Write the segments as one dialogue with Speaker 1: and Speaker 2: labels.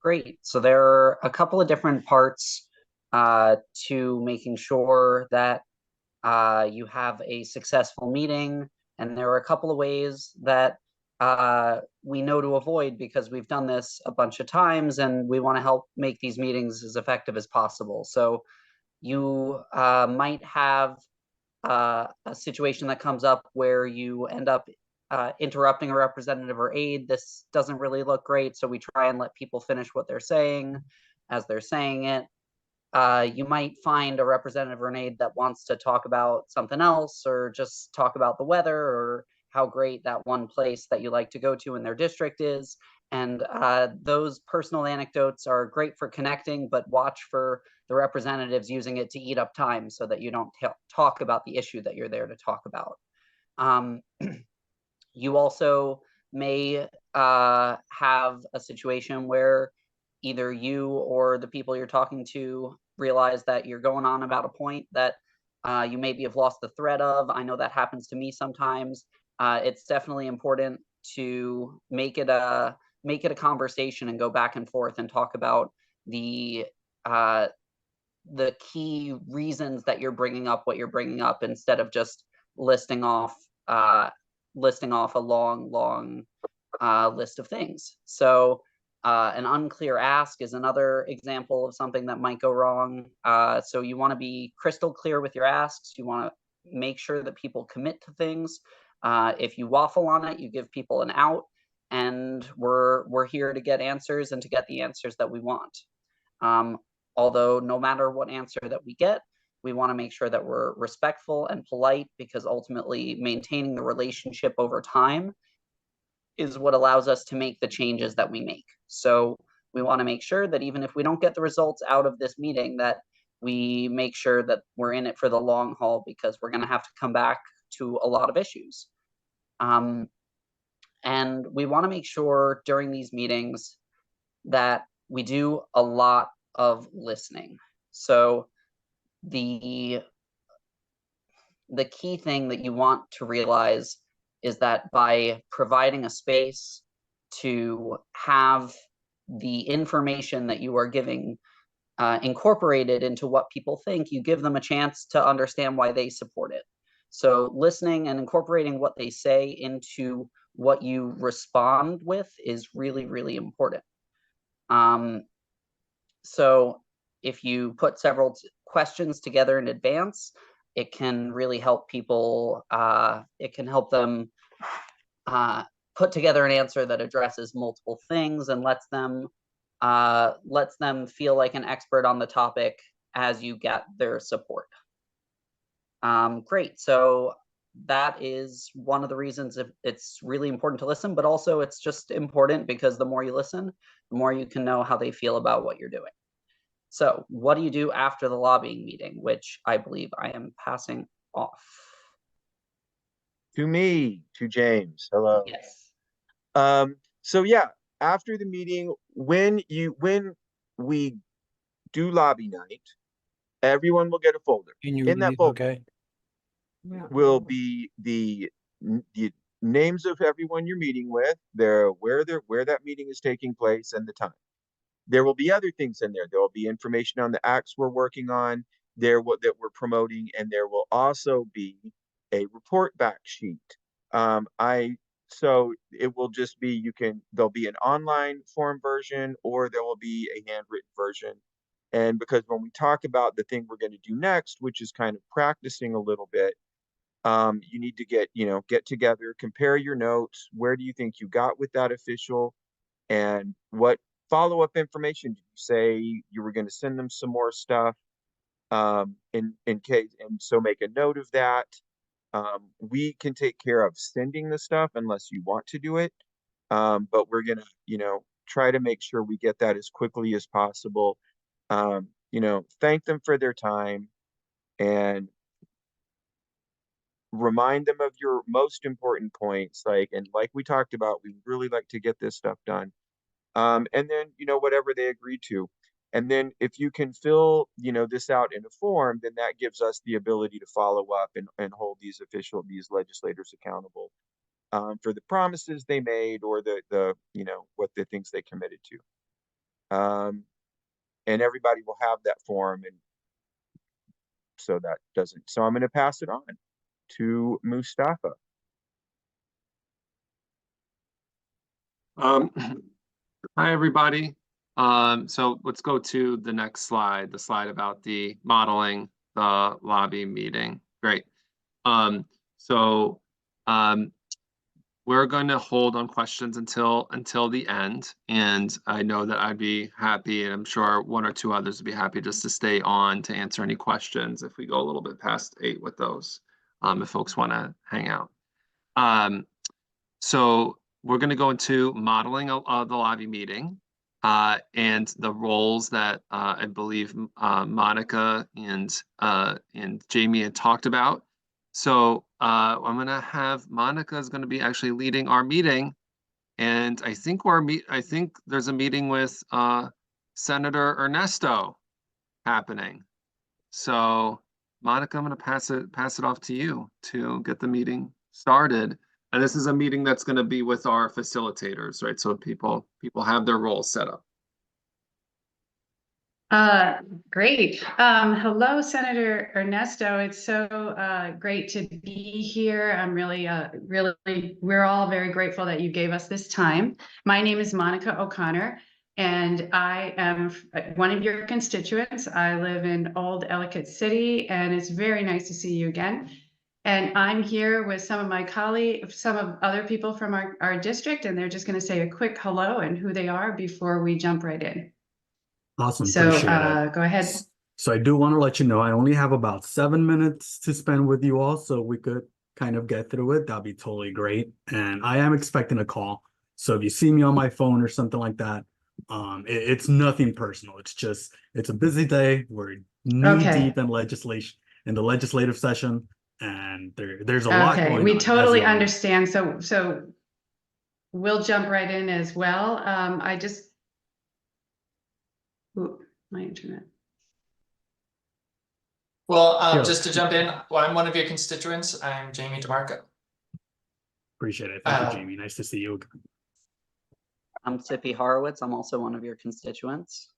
Speaker 1: Great. So there are a couple of different parts to making sure that you have a successful meeting. And there are a couple of ways that we know to avoid because we've done this a bunch of times and we want to help make these meetings as effective as possible. So you might have a situation that comes up where you end up interrupting a representative or aide. This doesn't really look great, so we try and let people finish what they're saying as they're saying it. You might find a representative or an aide that wants to talk about something else or just talk about the weather or how great that one place that you like to go to in their district is. And those personal anecdotes are great for connecting, but watch for the representatives using it to eat up time so that you don't talk about the issue that you're there to talk about. Um, you also may have a situation where either you or the people you're talking to realize that you're going on about a point that you maybe have lost the thread of. I know that happens to me sometimes. It's definitely important to make it a conversation and go back and forth and talk about uh, the key reasons that you're bringing up what you're bringing up instead of just listing off uh, listing off a long list of things. So an unclear ask is another example of something that might go wrong. So you want to be crystal clear with your asks. You want to make sure that people commit to things. If you waffle on it, you give people an out, and we're here to get answers and to get the answers that we want. Um, Although no matter what answer that we get, we want to make sure that we're respectful and polite because ultimately maintaining the relationship over time is what allows us to make the changes that we make. So we want to make sure that even if we don't get the results out of this meeting, that we make sure that we're in it for the long haul because we're going to have to come back to a lot of issues. And we want to make sure during these meetings that we do a lot of listening. So the key thing that you want to realize is that by providing a space to have the information that you are giving incorporated into what people think, you give them a chance to understand why they support it. So listening and incorporating what they say into what you respond with is really, really important. So if you put several questions together in advance, it can really help people, it can help them put together an answer that addresses multiple things and lets them feel like an expert on the topic as you get their support. Great. So that is one of the reasons it's really important to listen, but also it's just important because the more you listen, the more you can know how they feel about what you're doing. So what do you do after the lobbying meeting, which I believe I am passing off?
Speaker 2: To me, to James. Hello.
Speaker 1: Yes.
Speaker 2: So yeah, after the meeting, when we do lobby night, everyone will get a folder. In that folder
Speaker 3: Okay.
Speaker 2: will be the names of everyone you're meeting with, where that meeting is taking place and the time. There will be other things in there. There will be information on the acts we're working on, that we're promoting, and there will also be a report back sheet. So it will just be there'll be an online form version or there will be a handwritten version. And because when we talk about the thing we're going to do next, which is kind of practicing a little bit, you need to get together, compare your notes. Where do you think you got with that official? And what follow-up information did you say you were going to send them some more stuff? In case, and so make a note of that. We can take care of sending the stuff unless you want to do it. But we're gonna, try to make sure we get that as quickly as possible. Thank them for their time and remind them of your most important points. Like we talked about, we really like to get this stuff done. And then, whatever they agree to. And then if you can fill, this out in a form, then that gives us the ability to follow up and hold these legislators accountable for the promises they made or what the things they committed to. And everybody will have that form, and so that doesn't. So I'm going to pass it on to Mustafa.
Speaker 3: Hi, everybody. So let's go to the next slide, the slide about the modeling the lobby meeting. Great. So we're going to hold on questions until the end, and I know that I'd be happy, and I'm sure one or two others would be happy just to stay on to answer any questions if we go a little bit past 8 with those, if folks want to hang out. So we're going to go into modeling the lobby meeting, and the roles that I believe Monica and Jamie had talked about. So I'm going to have Monica is going to be actually leading our meeting, and I think there's a meeting with Senator Ernesto happening. So Monica, I'm going to pass it off to you to get the meeting started. And this is a meeting that's going to be with our facilitators, right? So people have their roles set up.
Speaker 4: Great. Hello, Senator Ernesto. It's so great to be here. I'm really, we're all very grateful that you gave us this time. My name is Monica O'Connor, and I am one of your constituents. I live in Old Ellicott City, and it's very nice to see you again. And I'm here with some of my colleagues, some of other people from our district, and they're just going to say a quick hello and who they are before we jump right in.
Speaker 5: Awesome.
Speaker 4: So
Speaker 5: Appreciate it.
Speaker 4: go ahead.
Speaker 5: So I do want to let you know I only have about 7 minutes to spend with you all, so we could kind of get through it. That'd be totally great. And I am expecting a call. So if you see me on my phone or something like that, it's nothing personal. It's a busy day. We're knee deep in legislation, in the legislative session, and there's a lot going on.
Speaker 4: We totally understand. So we'll jump right in as well. My internet.
Speaker 6: Well, just to jump in, I'm one of your constituents. I'm Jamie DeMarco.
Speaker 5: Appreciate it. Thank you, Jamie. Nice to see you.
Speaker 1: I'm Zippy Horowitz. I'm also one of your constituents.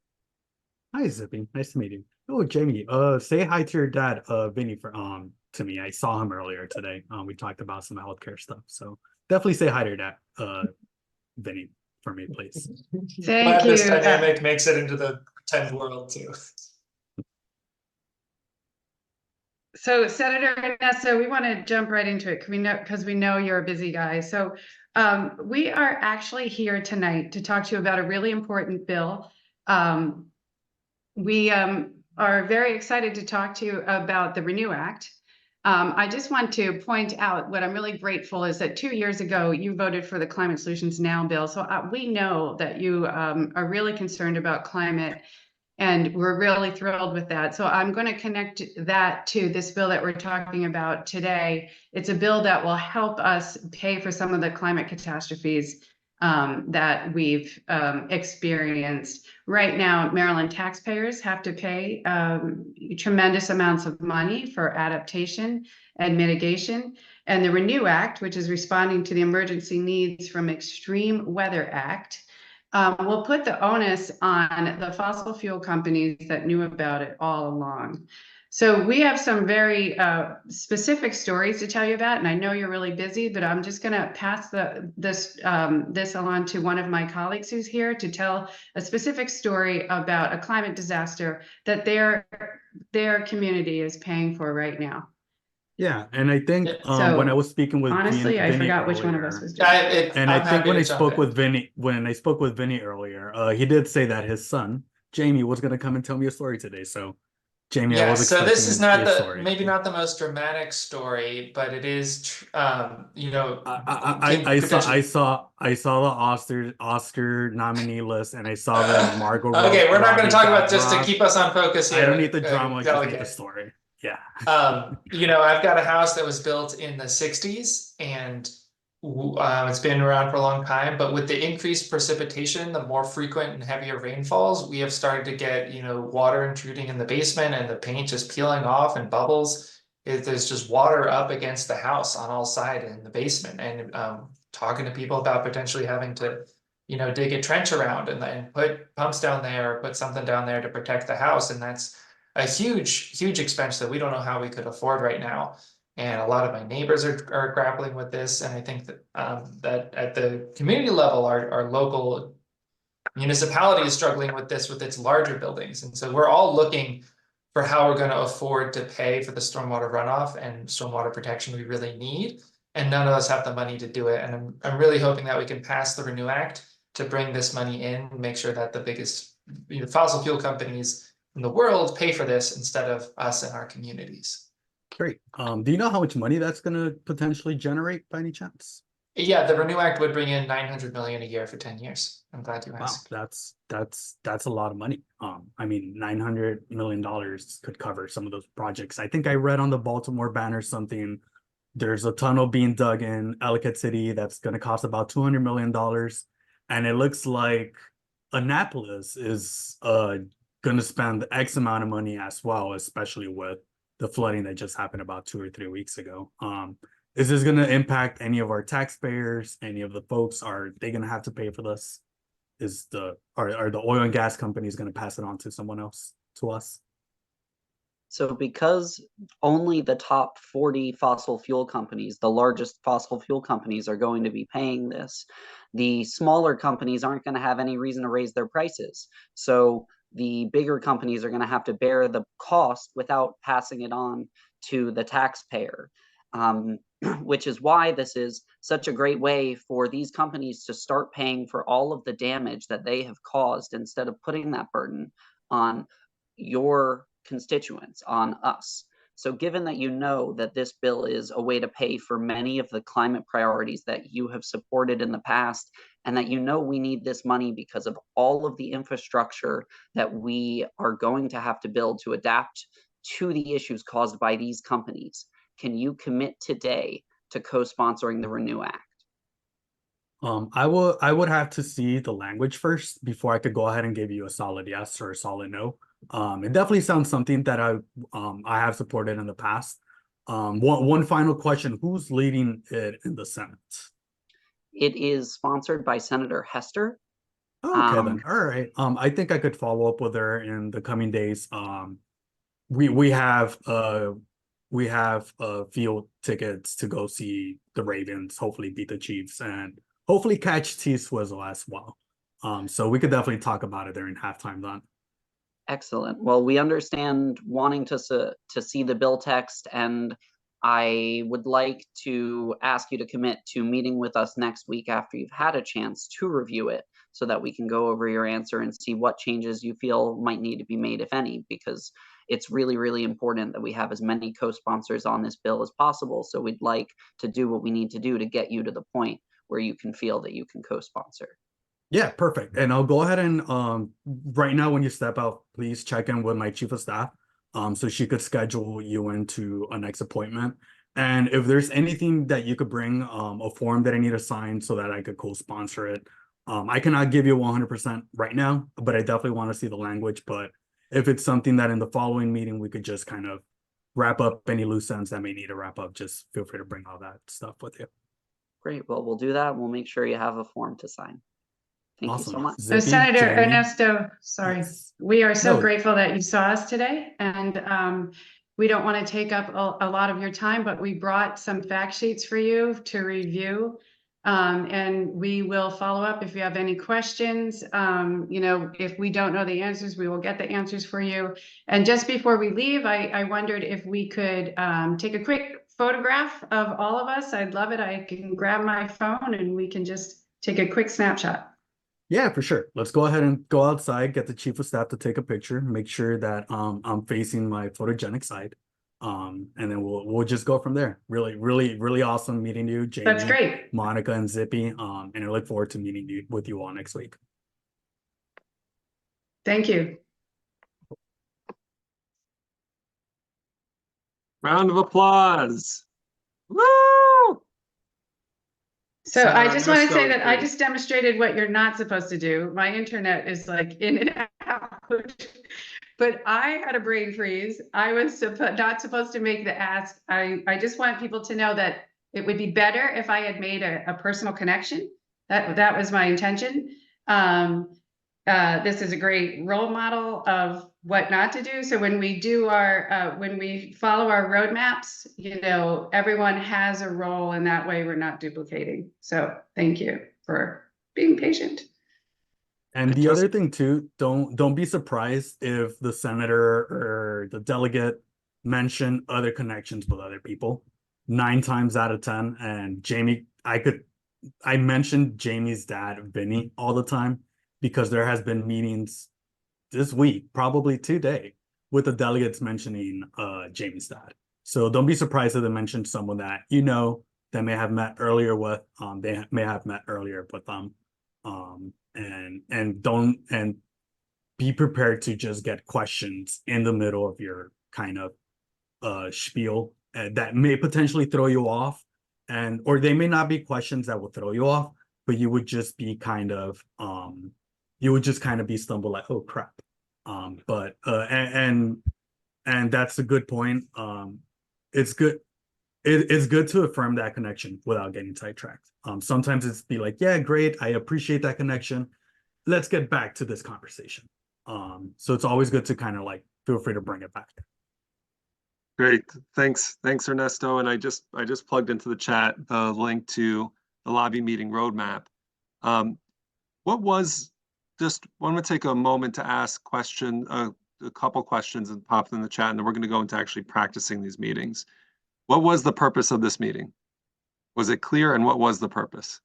Speaker 5: Hi, Zippy. Nice to meet you. Oh, Jamie, say hi to your dad, Vinny, to me. I saw him earlier today. We talked about some healthcare stuff. So definitely say hi to your dad, Vinny, for me, please.
Speaker 4: Thank you.
Speaker 6: This dynamic makes it into the pretend world too.
Speaker 4: So Senator Ernesto, we want to jump right into it because we know you're a busy guy. So we are actually here tonight to talk to you about a really important bill. We are very excited to talk to you about the RENEW Act. I just want to point out what I'm really grateful is that 2 years ago, you voted for the Climate Solutions Now bill. So we know that you are really concerned about climate, and we're really thrilled with that. So I'm going to connect that to this bill that we're talking about today. It's a bill that will help us pay for some of the climate catastrophes that we've experienced. Right now, Maryland taxpayers have to pay tremendous amounts of money for adaptation and mitigation. And the RENEW Act, which is responding to the Emergency Needs from Extreme Weather Act, will put the onus on the fossil fuel companies that knew about it all along. So we have some very specific stories to tell you about, and I know you're really busy, but I'm just going to pass this along to one of my colleagues who's here to tell a specific story about a climate disaster that their community is paying for right now.
Speaker 5: Yeah, and I think
Speaker 4: So,
Speaker 5: when I was speaking with
Speaker 4: honestly, I forgot which one of us was doing it.
Speaker 5: And I think when I spoke with Vinny earlier, he did say that his son Jamie was going to come and tell me a story today. So Jamie, I was expecting
Speaker 6: this is not
Speaker 5: maybe
Speaker 6: not the most dramatic story, but it is you know,
Speaker 5: I saw the Oscar nominee list, and I saw that Margot
Speaker 6: okay, we're not going to talk about just
Speaker 5: Robbie
Speaker 6: to keep us on focus here.
Speaker 5: I don't need the drama, I just need the story. Yeah.
Speaker 6: You know, I've got a house that was built in the 60s, and it's been around for a long time, but with the increased precipitation, the more frequent and heavier rainfalls, we have started to get, you know, water intruding in the basement and the paint just peeling off and bubbles. There's just water up against the house on all sides in the basement, and talking to people about potentially having to dig a trench around and then put pumps down there, or put something down there to protect the house. And that's a huge expense that we don't know how we could afford right now. And a lot of my neighbors are grappling with this. And I think that that at the community level, our local municipality is struggling with this with its larger buildings. And so we're all looking for how we're going to afford to pay for the stormwater runoff and stormwater protection we really need. And none of us have the money to do it. And I'm really hoping that we can pass the Renew Act to bring this money in and make sure that the biggest fossil fuel companies in the world pay for this instead of us and our communities.
Speaker 5: Great. Do you know how much money that's going to potentially generate by any chance?
Speaker 6: Yeah, the Renew Act would bring in 900 million a year for 10 years. I'm glad you
Speaker 5: Wow,
Speaker 6: asked.
Speaker 5: that's a lot of money. I mean, $900 million could cover some of those projects. I think I read on the Baltimore Banner something. There's a tunnel being dug in Ellicott City that's going to cost about $200 million, and it looks like Annapolis is going to spend X amount of money as well, especially with the flooding that just happened about 2 or 3 weeks ago. Is this going to impact any of our taxpayers? Any of the folks? Are they going to have to pay for this? Are the oil and gas companies going to pass it on to someone else, to us?
Speaker 1: So because only the top 40 fossil fuel companies, the largest fossil fuel companies, are going to be paying this, the smaller companies aren't going to have any reason to raise their prices. So the bigger companies are going to have to bear the cost without passing it on to the taxpayer. Which is why this is such a great way for these companies to start paying for all of the damage that they have caused, instead of putting that burden on your constituents, on us. So given that you know that this bill is a way to pay for many of the climate priorities that you have supported in the past, and that you know we need this money because of all of the infrastructure that we are going to have to build to adapt to the issues caused by these companies, can you commit today to co-sponsoring the Renew Act?
Speaker 5: I would have to see the language first before I could go ahead and give you a solid yes or a solid no. It definitely sounds something that I have supported in the past. One final question: who's leading it in the Senate?
Speaker 1: It is sponsored by Senator Hester.
Speaker 5: Oh, okay, then. All right. I think I could follow up with her in the coming days. We have field tickets to go see the Ravens, hopefully beat the Chiefs, and hopefully catch T-Swizzle as well. So we could definitely talk about it during halftime then.
Speaker 1: Excellent. Well, we understand wanting to see the bill text, and I would like to ask you to commit to meeting with us next week after you've had a chance to review it, so that we can go over your answer and see what changes you feel might need to be made, if any, because it's really, really important that we have as many co-sponsors on this bill as possible. So we'd like to do what we need to do to get you to the point where you can feel that you can co-sponsor.
Speaker 5: Yeah, perfect. And I'll go ahead and right now when you step out, please check in with my chief of staff so she could schedule you into a next appointment. And if there's anything that you could bring, a form that I need to sign so that I could co-sponsor it. I cannot give you 100% right now, but I definitely want to see the language. But if it's something that in the following meeting we could just kind of wrap up any loose ends that may need to wrap up, just feel free to bring all that stuff with you.
Speaker 1: Great. Well, we'll do that. We'll make sure you have a form to sign. Thank you so much.
Speaker 5: Zippy,
Speaker 4: Senator
Speaker 5: Jamie?
Speaker 4: Ernesto, sorry.
Speaker 5: Yes.
Speaker 4: We are so
Speaker 5: No.
Speaker 4: grateful that you saw us today, and we don't want to take up a lot of your time, but we brought some fact sheets for you to review. And we will follow up if you have any questions. If we don't know the answers, we will get the answers for you. And just before we leave, I wondered if we could take a quick photograph of all of us. I'd love it. I can grab my phone and we can just take a quick snapshot.
Speaker 5: Yeah, for sure. Let's go ahead and go outside, get the chief of staff to take a picture, make sure that I'm facing my photogenic side. And then we'll just go from there. Really awesome meeting you, Jamie.
Speaker 4: That's great.
Speaker 5: Monica and Zippy. And I look forward to meeting with you all next week.
Speaker 4: Thank you.
Speaker 3: Round of applause. Woo!
Speaker 4: So
Speaker 3: Senator
Speaker 4: I just want to say
Speaker 3: Ernesto,
Speaker 4: that I
Speaker 3: please.
Speaker 4: just demonstrated what you're not supposed to do. My internet is like in and out. But I had a brain freeze. I was not supposed to make the ask. I just want people to know that it would be better if I had made a personal connection That was my intention. This is a great role model of what not to do. So when we do when we follow our roadmaps, everyone has a role, and that way we're not duplicating. So thank you for being patient.
Speaker 5: And the other thing too, don't be surprised if the senator or the delegate mention other connections with other people. 9 times out of 10, and Jamie, I mentioned Jamie's dad, Vinny, all the time because there has been meetings this week, probably today, with the delegates mentioning Jamie's dad. So don't be surprised if they mention someone that they may have met earlier with. They may have met earlier with them. And be prepared to just get questions in the middle of your kind of spiel that may potentially throw you off, or they may not be questions that will throw you off, but you would just be kind of be stumbled like, oh crap. But that's a good point. It's good. It's good to affirm that connection without getting sidetracked. Sometimes it's be like, yeah, great, I appreciate that connection. Let's get back to this conversation. So it's always good to kind of like feel free to bring it back.
Speaker 3: Great, thanks Ernesto. And I just plugged into the chat the link to the lobby meeting roadmap. What was just want to take a moment to ask a couple questions and pop them in the chat, and then we're going to go into actually practicing these meetings. What was the purpose of this meeting? Was it clear, and what was the purpose?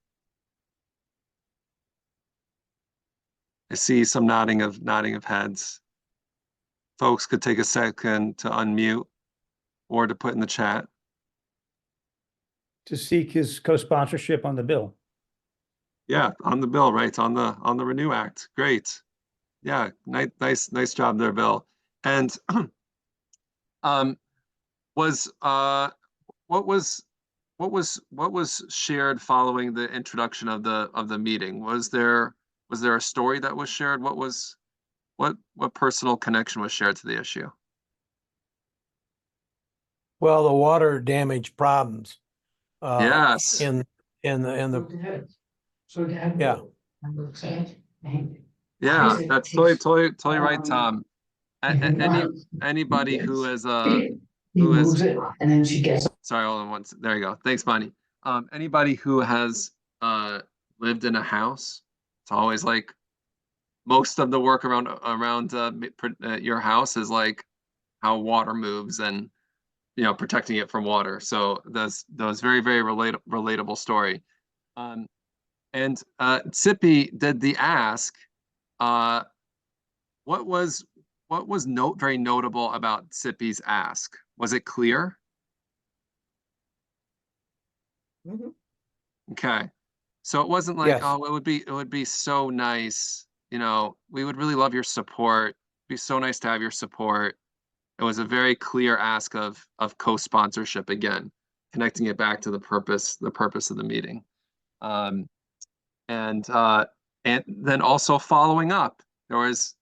Speaker 3: I see some nodding of heads. Folks could take a second to unmute or to put in the chat.
Speaker 7: To seek his co-sponsorship on the bill.
Speaker 3: Yeah, on the bill, right? On the Renew Act. Great. Yeah, nice job there, Bill. And what was shared following the introduction of the meeting? Was there a story that was shared? What personal connection was shared to the issue?
Speaker 8: Well, the water damage problems.
Speaker 3: Yes.
Speaker 8: In the yeah.
Speaker 3: Yeah, that's totally right, Tom. Anybody who has sorry, hold on once. There you go. Thanks, Bonnie. Anybody who has lived in a house, it's always like most of the work around your house is like how water moves and protecting it from water. So that was very relatable story. And Sippy did the ask. What was very notable about Sippy's ask? Was it clear?
Speaker 8: Mm-hmm.
Speaker 3: Okay, so it wasn't like, yes. Oh, it would be so nice. We would really love your support. It'd be so nice to have your support. It was a very clear ask of co-sponsorship, again, connecting it back to the purpose of the meeting. And then also following up, there was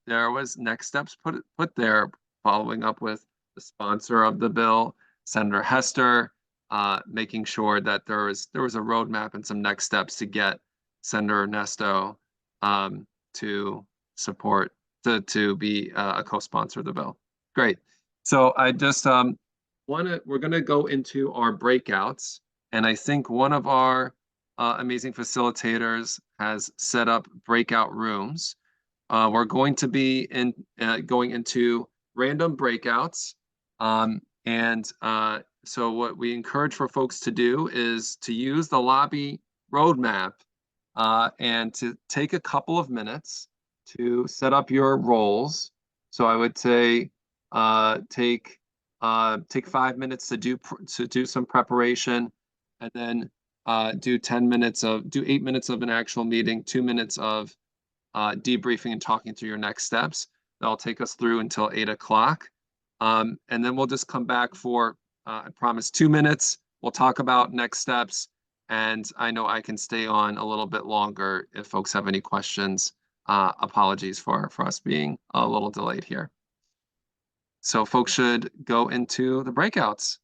Speaker 3: next steps put there, following up with the sponsor of the bill, Senator Hester, making sure that there was a roadmap and some next steps to get Senator Ernesto to support to be a co-sponsor of the bill. Great. So I just we're going to go into our breakouts, and I think one of our amazing facilitators has set up breakout rooms. We're going to be going into random breakouts, so what we encourage for folks to do is to use the lobby roadmap and to take a couple of minutes to set up your roles. So I would say take 5 minutes to do some preparation, and then do 8 minutes of an actual meeting, 2 minutes of debriefing and talking through your next steps. That'll take us through until 8 o'clock. And then we'll just come back for, I promise, 2 minutes. We'll talk about next steps. And I know I can stay on a little bit longer if folks have any questions. Apologies for us being a little delayed here. So folks should go into the breakouts.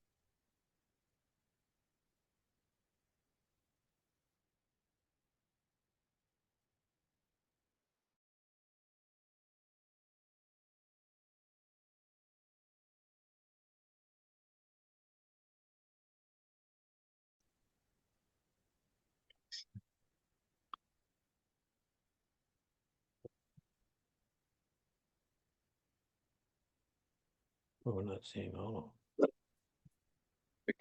Speaker 8: We're not seeing all.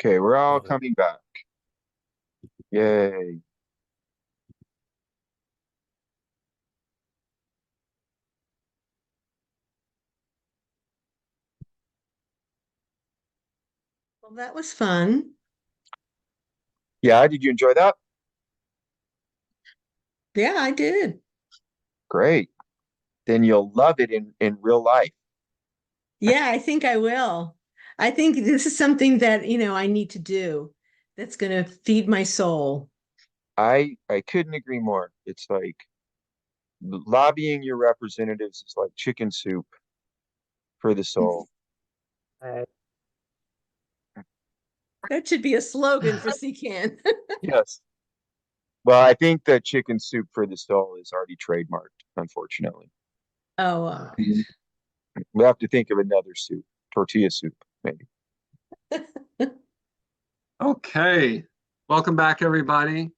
Speaker 2: Okay, we're all
Speaker 8: Got it.
Speaker 2: coming back. Yay.
Speaker 9: Well, that was fun.
Speaker 2: Yeah, did you enjoy that?
Speaker 9: Yeah, I did.
Speaker 2: Great. Then you'll love it in real life.
Speaker 9: Yeah, I think I will. I think this is something that, I need to do that's going to feed my soul.
Speaker 2: I couldn't agree more. It's like lobbying your representatives is like chicken soup for the soul.
Speaker 9: That should be a slogan for CCAN.
Speaker 2: Yes. Well, I think that chicken soup for the soul is already trademarked, unfortunately.
Speaker 9: Oh,
Speaker 2: We have to think of another soup, tortilla soup, maybe.
Speaker 3: Okay, welcome back, everybody.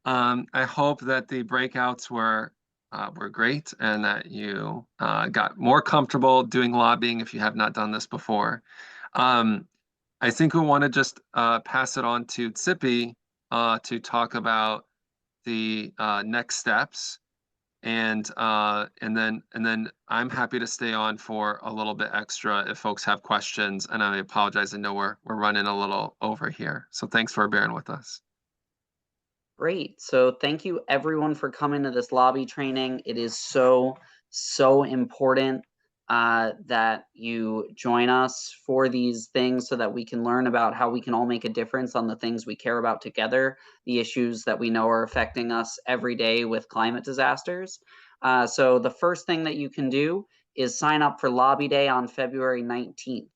Speaker 3: I hope that the breakouts were great and that you got more comfortable doing lobbying if you have not done this before. I think we want to just pass it on to Tsipi to talk about the next steps, and then I'm happy to stay on for a little bit extra if folks have questions. And I apologize, I know we're running a little over here, so thanks for bearing with us.
Speaker 1: Great. So thank you everyone for coming to this lobby training. It is so important that you join us for these things so that we can learn about how we can all make a difference on the things we care about together, the issues that we know are affecting us every day with climate disasters. So the first thing that you can do is sign up for Lobby Day on February 19th.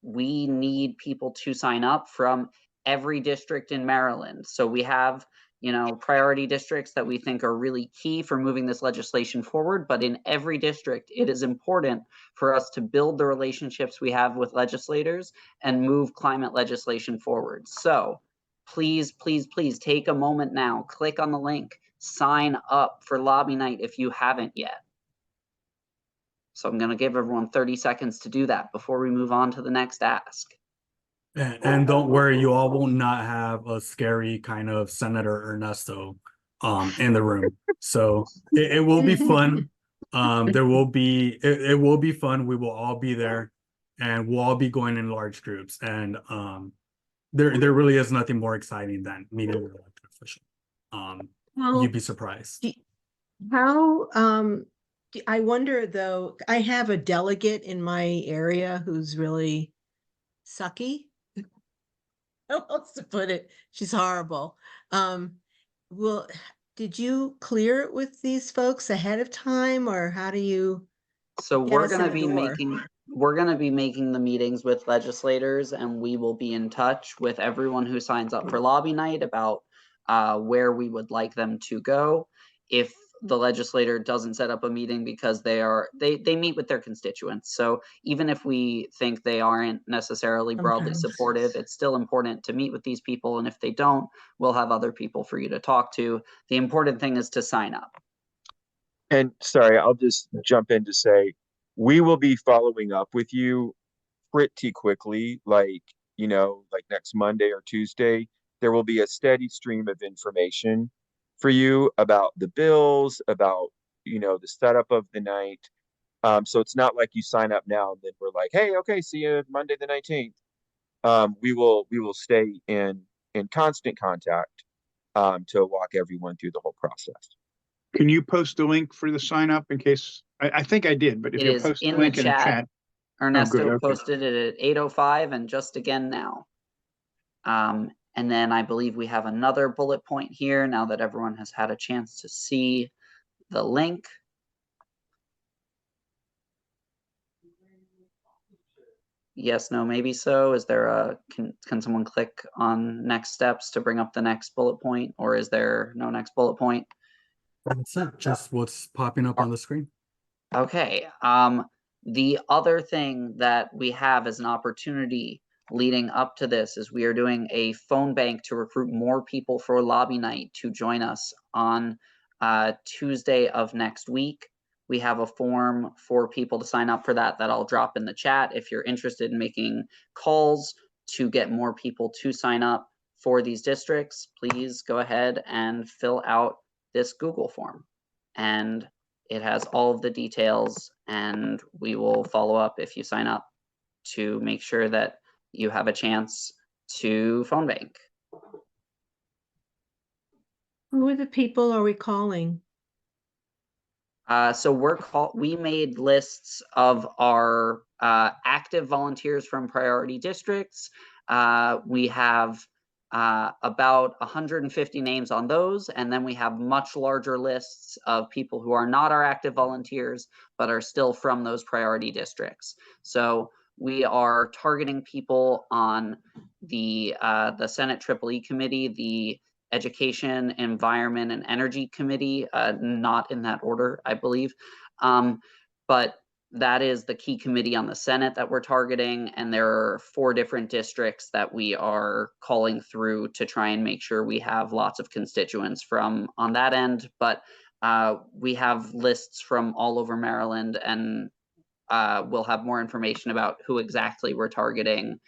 Speaker 1: We need people to sign up from every district in Maryland. So we have, priority districts that we think are really key for moving this legislation forward. But in every district, it is important for us to build the relationships we have with legislators and move climate legislation forward. So please, please, please take a moment now, click on the link, sign up for Lobby Night if you haven't yet. So I'm going to give everyone 30 seconds to do that before we move on to the next ask.
Speaker 5: And don't worry, you all will not have a scary kind of Senator Ernesto in the room. So it will be fun. There will be it will be fun. We will all be there and we'll all be going in large groups. And there really is nothing more exciting than meeting an elected official.
Speaker 9: well,
Speaker 5: You'd be surprised.
Speaker 9: how, I wonder though, I have a delegate in my area who's really sucky. How else to put it? She's horrible. Well, did you clear it with these folks ahead of time, or how do you?
Speaker 1: So
Speaker 9: Get
Speaker 1: we're
Speaker 9: us in
Speaker 1: going to
Speaker 9: the
Speaker 1: be
Speaker 9: door.
Speaker 1: making the meetings with legislators, and we will be in touch with everyone who signs up for Lobby Night about where we would like them to go. If the legislator doesn't set up a meeting because they meet with their constituents. So even if we think they aren't necessarily broadly
Speaker 9: Sometimes.
Speaker 1: supportive, it's still important to meet with these people. And if they don't, we'll have other people for you to talk to. The important thing is to sign up.
Speaker 2: And sorry, I'll just jump in to say, we will be following up with you pretty quickly, like next Monday or Tuesday. There will be a steady stream of information for you about the bills, about the setup of the night. So it's not like you sign up now and then we're like, hey, okay, see you Monday the 19th. We will stay in constant contact to walk everyone through the whole process.
Speaker 10: Can you post the link for the sign up in case I think I did, but if
Speaker 1: It
Speaker 10: you
Speaker 1: is
Speaker 10: post the
Speaker 1: in the
Speaker 10: link in the
Speaker 1: chat.
Speaker 10: chat.
Speaker 1: Ernesto
Speaker 10: okay.
Speaker 1: posted it at 8:05 and just again now. And then I believe we have another bullet point here now that everyone has had a chance to see the link. Yes, no, maybe so. Is there a, can someone click on next steps to bring up the next bullet point, or is there no next bullet point?
Speaker 5: That's it. Just what's popping up on the screen.
Speaker 1: Okay. The other thing that we have as an opportunity leading up to this is we are doing a phone bank to recruit more people for Lobby Night to join us on Tuesday of next week. we have a form for people to sign up for that I'll drop in the chat. If you're interested in making calls to get more people to sign up for these districts, please go ahead and fill out this Google form. And it has all of the details, and we will follow up if you sign up to make sure that you have a chance to phone bank.
Speaker 9: Who are the people are we calling?
Speaker 1: So we made lists of our active volunteers from priority districts. We have about 150 names on those, and then we have much larger lists of people who are not our active volunteers, but are still from those priority districts. So we are targeting people on the Senate EEE committee, the Education, Environment, and Energy Committee, not in that order, I believe. But that is the key committee on the Senate that we're targeting, and there are 4 different districts that we are calling through to try and make sure we have lots of constituents from on that end. But we have lists from all over Maryland, and we'll have more information about who exactly we're targeting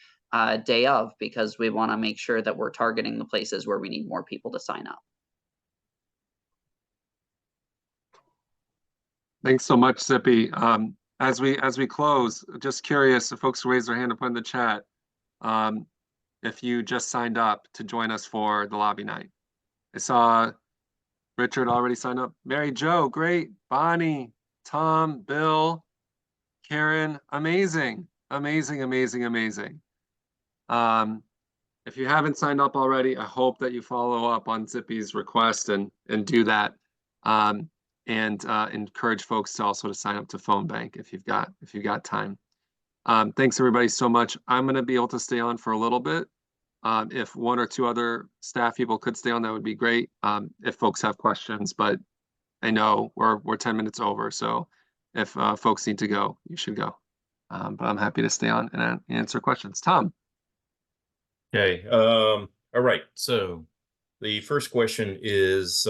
Speaker 1: day of, because we want to make sure that we're targeting the places where we need more people to sign up.
Speaker 3: Thanks so much, Zippy. As we close, just curious if folks raise their hand up in the chat, if you just signed up to join us for the lobby night. I saw Richard already signed up. Mary Jo, great. Bonnie, Tom, Bill, Karen, amazing, amazing, amazing, amazing. If you haven't signed up already, I hope that you follow up on Zippy's request and do that. And encourage folks to also to sign up to Phone Bank if you've got time. Thanks everybody so much. I'm going to be able to stay on for a little bit. If 1 or 2 other staff people could stay on, that would be great. If folks have questions, but I know we're 10 minutes over, so if folks need to go, you should go. But I'm happy to stay on and answer questions. Tom.
Speaker 11: Okay. All right. So the first question is,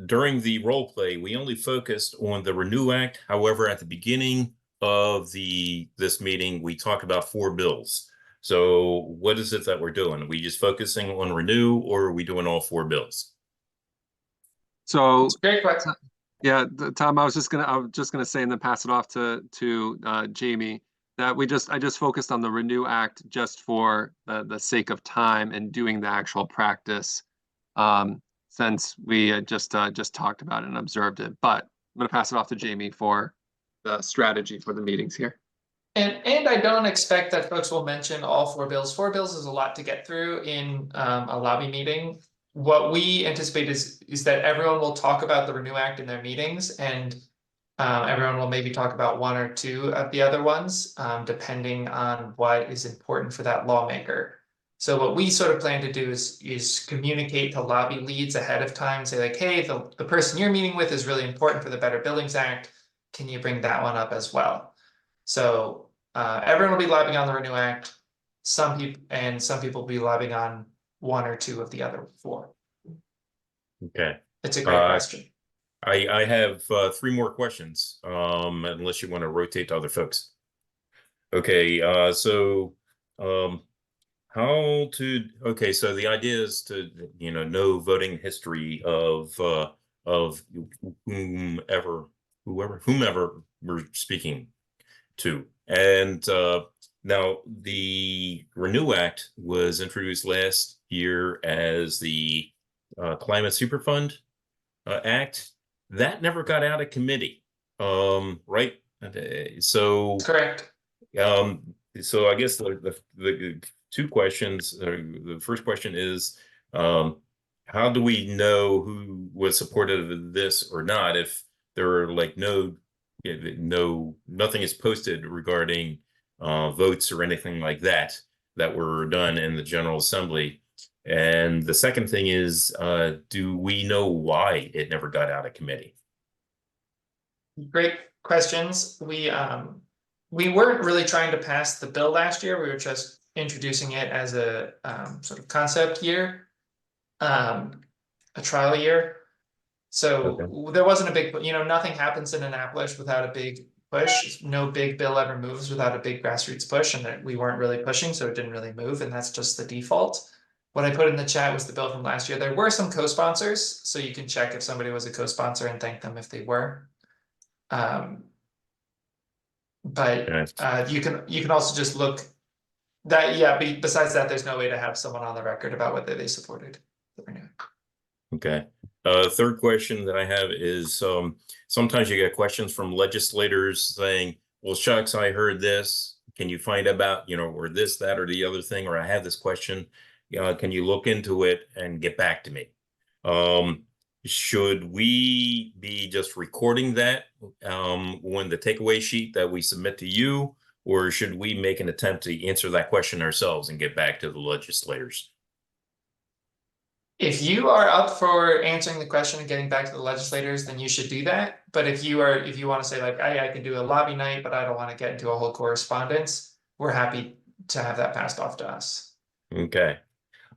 Speaker 11: during the role play, we only focused on the Renew Act. However, at the beginning of this meeting, we talked about 4 bills. So what is it that we're doing? Are we just focusing on Renew, or are we doing all 4 bills?
Speaker 3: So
Speaker 6: Great question.
Speaker 3: Yeah, Tom, I was just gonna say and then pass it off to Jamie that I just focused on the Renew Act just for the sake of time and doing the actual practice. Since we had just talked about it and observed it, but I'm going to pass it off to Jamie for the strategy for the meetings here.
Speaker 6: And I don't expect that folks will mention all 4 bills. 4 bills is a lot to get through in a lobby meeting. What we anticipate is that everyone will talk about the Renew Act in their meetings, and everyone will maybe talk about 1 or 2 of the other ones, depending on what is important for that lawmaker. So what we sort of plan to do is communicate to lobby leads ahead of time, say like, hey, the person you're meeting with is really important for the Better Buildings Act. Can you bring that one up as well? So everyone will be lobbying on the Renew Act. Some people will be lobbying on 1 or 2 of the other 4.
Speaker 11: Okay.
Speaker 6: It's a great question.
Speaker 11: I have 3 more questions, unless you want to rotate to other folks. Okay, so so the idea is to know voting history of whomever we're speaking to. And now the Renew Act was introduced last year as the Climate Superfund Act. That never got out of committee, right? So
Speaker 6: correct.
Speaker 11: So I guess the 2 questions. The first question is, how do we know who was supportive of this or not if there are like nothing is posted regarding votes or anything like that were done in the General Assembly? And the second thing is, do we know why it never got out of committee?
Speaker 6: Great questions. We weren't really trying to pass the bill last year. We were just introducing it as a sort of concept year, a trial year. So there wasn't a big, nothing happens in Annapolis without a big push. No big bill ever moves without a big grassroots push, and we weren't really pushing, so it didn't really move, and that's just the default. What I put in the chat was the bill from last year. There were some co-sponsors, so you can check if somebody was a co-sponsor and thank them if they were. But you can also just look that, besides that, there's no way to have someone on the record about whether they supported the renewal.
Speaker 11: Okay. Third question that I have is sometimes you get questions from legislators saying, well, shucks, I heard this. Can you find about, or this, that, or the other thing, or I have this question. Can you look into it and get back to me? Should we be just recording that when the takeaway sheet that we submit to you, or should we make an attempt to answer that question ourselves and get back to the legislators?
Speaker 6: If you are up for answering the question and getting back to the legislators, then you should do that. But if you want to say like, I can do a lobby night, but I don't want to get into a whole correspondence, we're happy to have that passed off to us.
Speaker 11: Okay.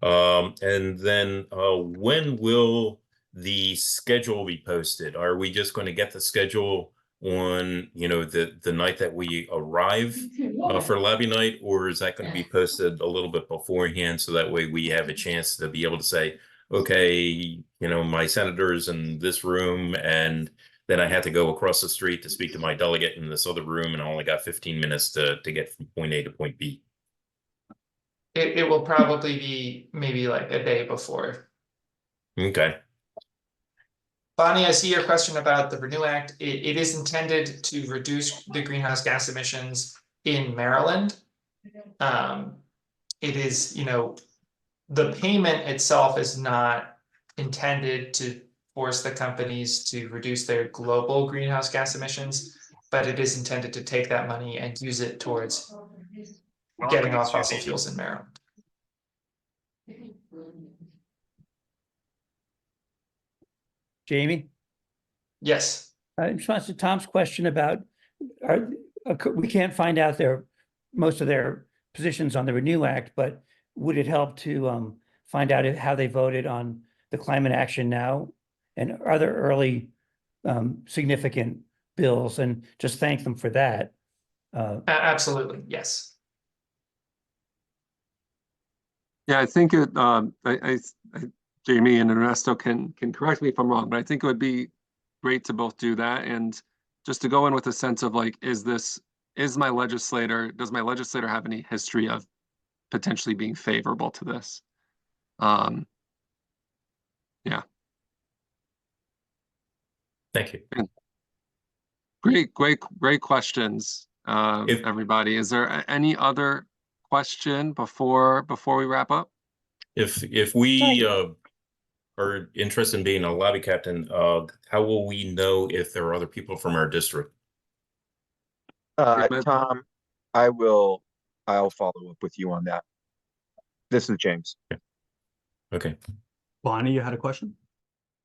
Speaker 11: And then when will the schedule be posted? Are we just going to get the schedule on, the night that we arrive for lobby night, or is that going to be posted a little bit beforehand so that way we have a chance to be able to say, okay, my senator's in this room, and then I had to go across the street to speak to my delegate in this other room, and I only got 15 minutes to get from point A to point B?
Speaker 6: It will probably be maybe like a day before.
Speaker 11: Okay.
Speaker 6: Bonnie, I see your question about the Renew Act. It is intended to reduce the greenhouse gas emissions in Maryland. It is, the payment itself is not intended to force the companies to reduce their global greenhouse gas emissions, but it is intended to take that money and use it towards getting off fossil fuels in Maryland.
Speaker 7: Jamie?
Speaker 6: Yes.
Speaker 7: In response to Tom's question about, we can't find out most of their positions on the Renew Act, but would it help to find out how they voted on the Climate Action Now and other early significant bills, and just thank them for that?
Speaker 6: Absolutely, yes.
Speaker 3: Yeah, I think it. Jamie and Ernesto can correct me if I'm wrong, but I think it would be great to both do that and just to go in with a sense of like, does my legislator have any history of potentially being favorable to this? Yeah.
Speaker 11: Thank you.
Speaker 3: Great questions, everybody. Is there any other question before we wrap up?
Speaker 11: If we are interested in being a lobby captain, how will we know if there are other people from our district?
Speaker 2: Tom, I'll follow up with you on that. This is James.
Speaker 11: Okay.
Speaker 5: Bonnie, you had a question?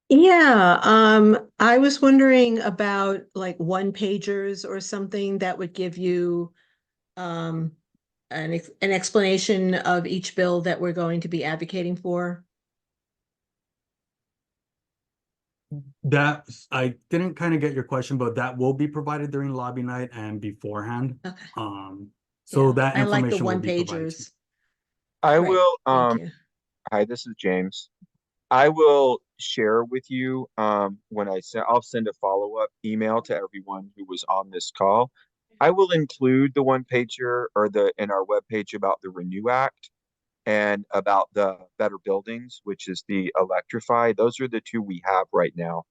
Speaker 9: Yeah, I was wondering about like one-pagers or something that would give you an explanation of each bill that we're going to be advocating for.
Speaker 5: That I didn't kind of get your question, but that will be provided during lobby night and beforehand.
Speaker 9: Okay.
Speaker 5: So
Speaker 9: Yeah,
Speaker 5: that
Speaker 9: I like the
Speaker 5: information will be provided.
Speaker 9: one-pagers.
Speaker 2: I
Speaker 9: Great,
Speaker 2: will,
Speaker 9: thank you.
Speaker 2: hi, this is James. I will share with you when I'll send a follow-up email to everyone who was on this call. I will include the one-pager or in our webpage about the Renew Act and about the Better Buildings, which is the Electrify. Those are the two we have right now.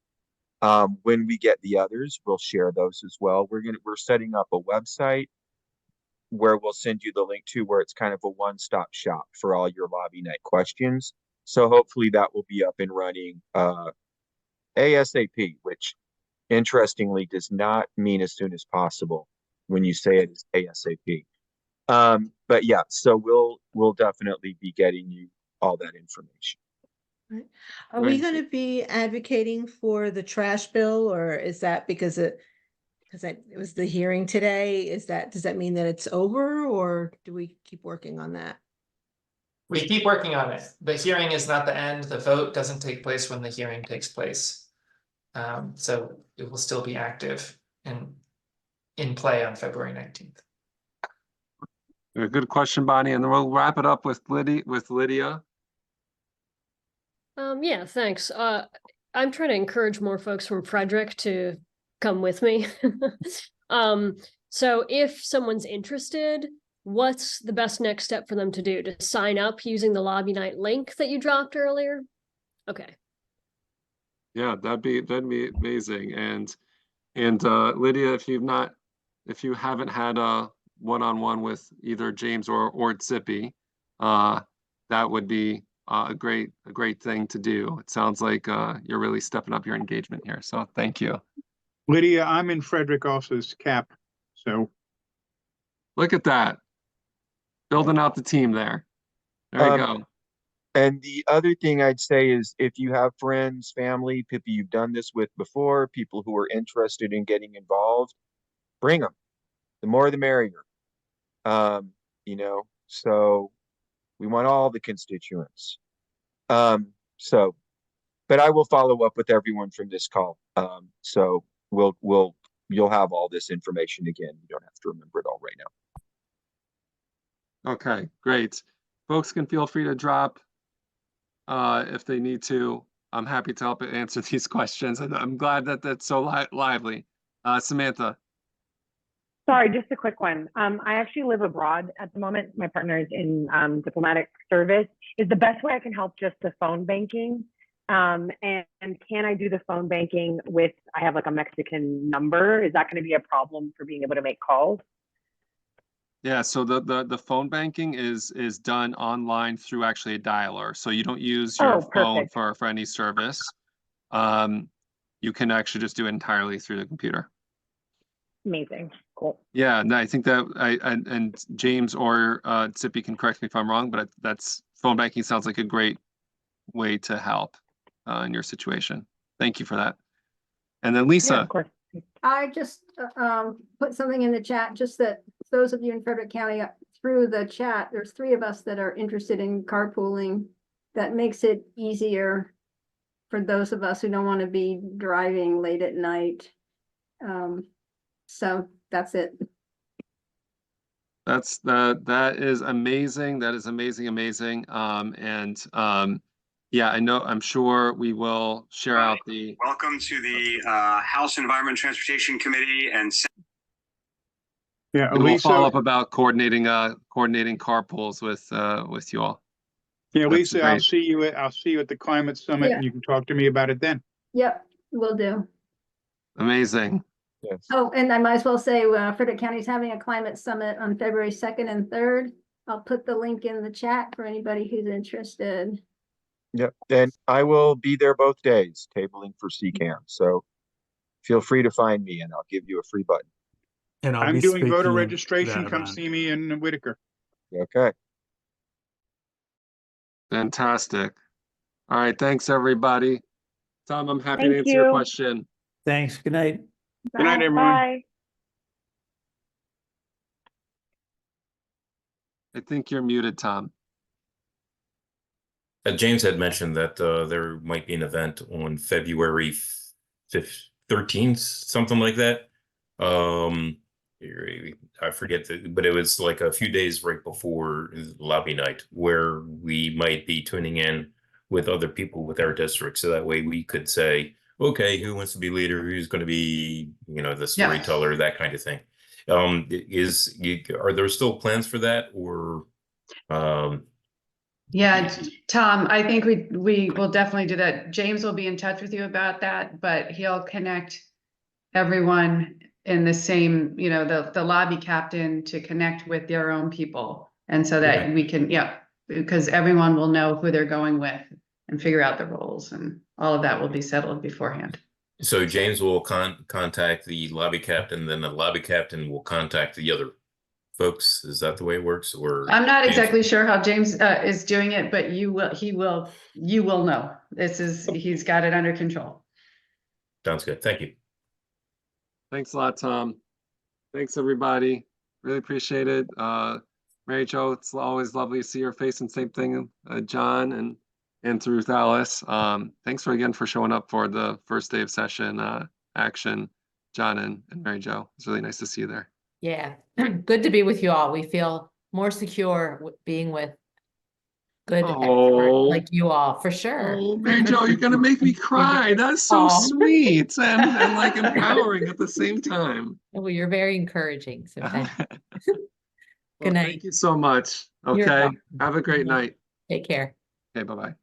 Speaker 2: When we get the others, we'll share those as well. We're setting up a website where we'll send you the link to where it's kind of a one-stop shop for all your lobby night questions. So hopefully that will be up and running ASAP, which interestingly does not mean as soon as possible when you say it is ASAP. But yeah, so we'll definitely be getting you all that information.
Speaker 9: Right. Are we going to be advocating for the trash bill, or is that because it was the hearing today? Does that mean that it's over, or do we keep working on that?
Speaker 6: We keep working on it. The hearing is not the end. The vote doesn't take place when the hearing takes place. So it will still be active and in play on February 19th.
Speaker 3: A good question, Bonnie, and then we'll wrap it up with Lydia.
Speaker 12: Yeah, thanks. I'm trying to encourage more folks from Frederick to come with me. So if someone's interested, what's the best next step for them to do? To sign up using the Lobby Night link that you dropped earlier? Okay.
Speaker 3: Yeah, that'd be amazing. And Lydia, if you haven't had a one-on-one with either James or Zippy, that would be a great thing to do. It sounds like you're really stepping up your engagement here. So thank you.
Speaker 10: Lydia, I'm in Frederick also as Cap, so.
Speaker 3: Look at that. Building out the team there. There you go.
Speaker 2: And the other thing I'd say is if you have friends, family, people you've done this with before, people who are interested in getting involved, bring them. The more the merrier. You know, so we want all the constituents. But I will follow up with everyone from this call. So you'll have all this information again. You don't have to remember it all right now.
Speaker 3: Okay, great. Folks can feel free to drop if they need to. I'm happy to help answer these questions. And I'm glad that that's so lively. Samantha.
Speaker 13: Sorry, just a quick one. I actually live abroad at the moment. My partner is in diplomatic service. Is the best way I can help just the phone banking? And can I do the phone banking with, I have like a Mexican number. Is that going to be a problem for being able to make calls?
Speaker 3: Yeah, so the phone banking is done online through actually a dialer. So you don't use your phone for any service. You can actually just do it entirely through the computer.
Speaker 13: Amazing. Cool.
Speaker 3: Yeah, no, I think that and James or Zippy can correct me if I'm wrong, but that's phone banking sounds like a great way to help in your situation. Thank you for that. And then Lisa.
Speaker 13: Yeah, of course.
Speaker 14: I just put something in the chat, just that those of you in Frederick County, through the chat, there's 3 of us that are interested in carpooling. That makes it easier for those of us who don't want to be driving late at night. So that's it.
Speaker 3: That is amazing. That is amazing. Yeah, I'm sure we will share out the.
Speaker 15: Welcome to the House Environment and Transportation Committee and.
Speaker 10: Yeah,
Speaker 3: we'll follow up about coordinating carpools with you all.
Speaker 10: Yeah,
Speaker 3: That's
Speaker 10: Lisa,
Speaker 3: great.
Speaker 10: I'll see you at the climate summit,
Speaker 14: Yeah.
Speaker 10: and you can talk to me about it then.
Speaker 14: Yep, will do.
Speaker 3: Amazing.
Speaker 2: Yes.
Speaker 14: Oh, and I might as well say Frederick County is having a climate summit on February 2nd and 3rd. I'll put the link in the chat for anybody who's interested.
Speaker 2: Yep. And I will be there both days tabling for CCAM. So feel free to find me and I'll give you a free button.
Speaker 5: And
Speaker 10: I'm doing voter registration. Come see me in Whitaker.
Speaker 2: Okay.
Speaker 3: Fantastic. All right. Thanks, everybody. Tom, I'm happy to
Speaker 13: Thank
Speaker 3: answer your
Speaker 13: you.
Speaker 3: question.
Speaker 7: Thanks. Good night.
Speaker 10: Good night, everyone.
Speaker 13: Bye.
Speaker 3: I think you're muted, Tom.
Speaker 11: James had mentioned that there might be an event on February 13th, something like that. I forget, but it was like a few days right before lobby night where we might be tuning in with other people with our district. So that way we could say, okay, who wants to be leader? Who's going to be, the storyteller, that kind of thing. Are there still plans for that or?
Speaker 4: Yeah, Tom, I think we will definitely do that. James will be in touch with you about that, but he'll connect everyone in the same, the lobby captain to connect with their own people. And so that we can, because everyone will know who they're going with and figure out the roles and all of that will be settled beforehand.
Speaker 11: So James will contact the lobby captain, then the lobby captain will contact the other folks. Is that the way it works? Or
Speaker 4: I'm not exactly sure how James is doing it, but you will know. He's got it under control.
Speaker 11: Sounds good. Thank you.
Speaker 3: Thanks a lot, Tom. Thanks, everybody. Really appreciate it. Mary Jo, it's always lovely to see your face, and same thing, John and and through Alice. Thanks again for showing up for the first day of session action, John and Mary Jo. It's really nice to see you there.
Speaker 16: Yeah, good to be with you all. We feel more secure being with good experts
Speaker 3: Oh.
Speaker 16: like you all, for sure.
Speaker 3: Oh, Mary Jo, you're gonna make me cry. That's so
Speaker 16: Oh.
Speaker 3: sweet and like empowering at the same time.
Speaker 16: Well, you're very encouraging. So thank you.
Speaker 3: Well,
Speaker 16: Good night.
Speaker 3: thank you so much.
Speaker 16: You're
Speaker 3: Okay.
Speaker 16: welcome.
Speaker 3: Have a great
Speaker 16: Good night.
Speaker 3: night.
Speaker 16: Take care.
Speaker 3: Okay, bye-bye.